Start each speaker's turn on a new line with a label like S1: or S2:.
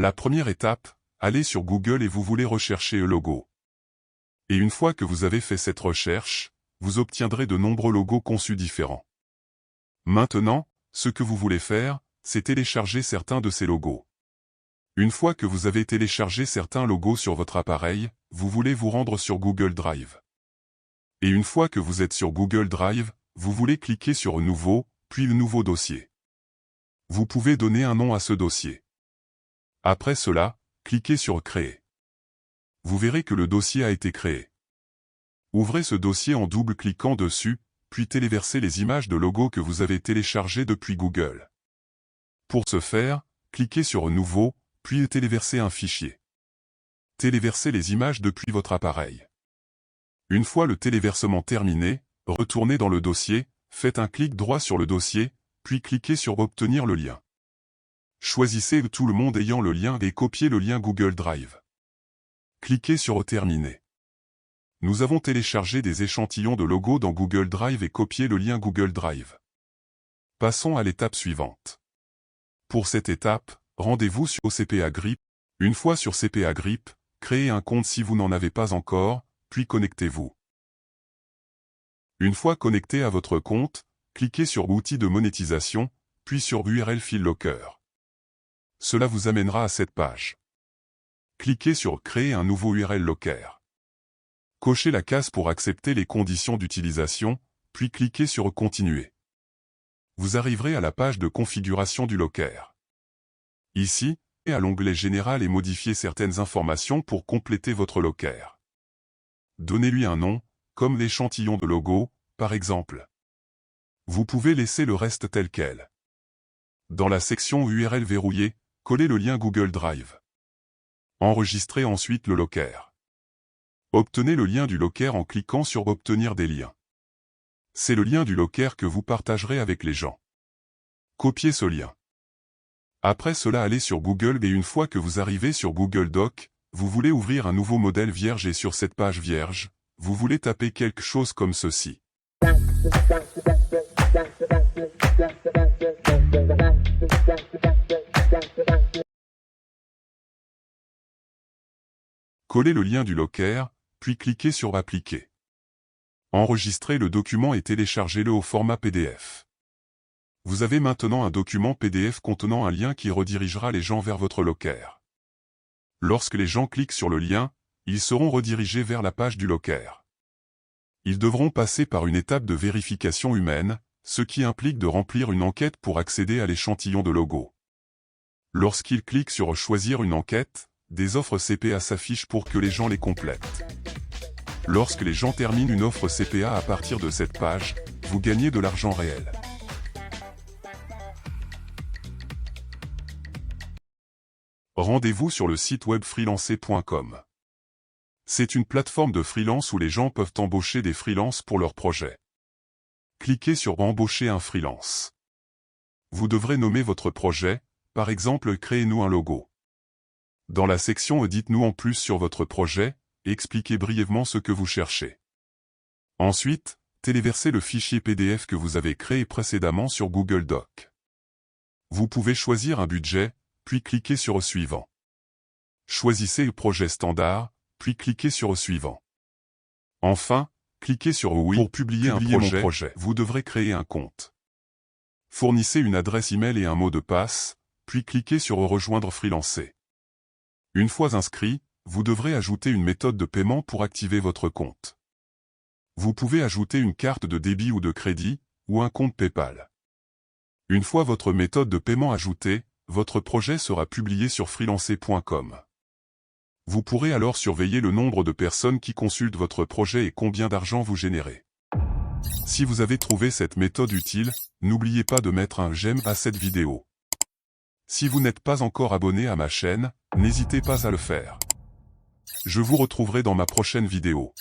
S1: La première étape, allez sur Google et vous voulez rechercher un logo. Et une fois que vous avez fait cette recherche, vous obtiendrez de nombreux logos conçus différents. Maintenant, ce que vous voulez faire, c'est télécharger certains de ces logos. Une fois que vous avez téléchargé certains logos sur votre appareil, vous voulez vous rendre sur Google Drive. Et une fois que vous êtes sur Google Drive, vous voulez cliquer sur Nouveau, puis le nouveau dossier. Vous pouvez donner un nom à ce dossier. Après cela, cliquez sur Créer. Vous verrez que le dossier a été créé. Ouvrez ce dossier en double-cliquant dessus, puis téléversez les images de logos que vous avez téléchargées depuis Google. Pour ce faire, cliquez sur Nouveau, puis téléversez un fichier. Téléversez les images depuis votre appareil. Une fois le téléversement terminé, retournez dans le dossier, faites un clic droit sur le dossier, puis cliquez sur Obtenir le lien. Choisissez tout le monde ayant le lien et copiez le lien Google Drive. Cliquez sur Terminer. Nous avons téléchargé des échantillons de logos dans Google Drive et copié le lien Google Drive. Passons à l'étape suivante. Pour cette étape, rendez-vous sur CPA Grip. Une fois sur CPA Grip, créez un compte si vous n'en avez pas encore, puis connectez-vous. Une fois connecté à votre compte, cliquez sur Outils de monétisation, puis sur URL File Locker. Cela vous amènera à cette page. Cliquez sur Créer un nouveau URL Locker. Cochez la case pour accepter les conditions d'utilisation, puis cliquez sur Continuer. Vous arriverez à la page de configuration du Locker. Ici, à l'onglet Général et modifiez certaines informations pour compléter votre Locker. Donnez-lui un nom, comme l'échantillon de logo, par exemple. Vous pouvez laisser le reste tel quel. Dans la section URL verrouillée, collez le lien Google Drive. Enregistrez ensuite le Locker. Obtenez le lien du Locker en cliquant sur Obtenir des liens. C'est le lien du Locker que vous partagerez avec les gens. Copiez ce lien. Après cela, allez sur Google et une fois que vous arrivez sur Google Doc, vous voulez ouvrir un nouveau modèle vierge et sur cette page vierge, vous voulez taper quelque chose comme ceci. Collez le lien du Locker, puis cliquez sur Appliquer. Enregistrez le document et téléchargez-le au format PDF. Vous avez maintenant un document PDF contenant un lien qui redirigera les gens vers votre Locker. Lorsque les gens cliquent sur le lien, ils seront redirigés vers la page du Locker. Ils devront passer par une étape de vérification humaine, ce qui implique de remplir une enquête pour accéder à l'échantillon de logo. Lorsqu'ils cliquent sur Choisir une enquête, des offres CPA s'affichent pour que les gens les complètent. Lorsque les gens terminent une offre CPA à partir de cette page, vous gagnez de l'argent réel. Rendez-vous sur le site web freelancer.com. C'est une plateforme de freelance où les gens peuvent embaucher des freelances pour leurs projets. Cliquez sur Embaucher un freelance. Vous devrez nommer votre projet, par exemple Créez-nous un logo. Dans la section Dites-nous en plus sur votre projet, et expliquez brièvement ce que vous cherchez. Ensuite, téléversez le fichier PDF que vous avez créé précédemment sur Google Doc. Vous pouvez choisir un budget, puis cliquez sur Suivant. Choisissez le projet standard, puis cliquez sur Suivant. Enfin, cliquez sur Oui pour publier mon projet. Vous devrez créer un compte. Fournissez une adresse email et un mot de passe, puis cliquez sur Rejoindre Freelancer. Une fois inscrit, vous devrez ajouter une méthode de paiement pour activer votre compte. Vous pouvez ajouter une carte de débit ou de crédit, ou un compte PayPal. Une fois votre méthode de paiement ajoutée, votre projet sera publié sur freelancer.com. Vous pourrez alors surveiller le nombre de personnes qui consultent votre projet et combien d'argent vous générez. Si vous avez trouvé cette méthode utile, n'oubliez pas de mettre un j'aime à cette vidéo. Si vous n'êtes pas encore abonné à ma chaîne, n'hésitez pas à le faire. Je vous retrouverai dans ma prochaine vidéo.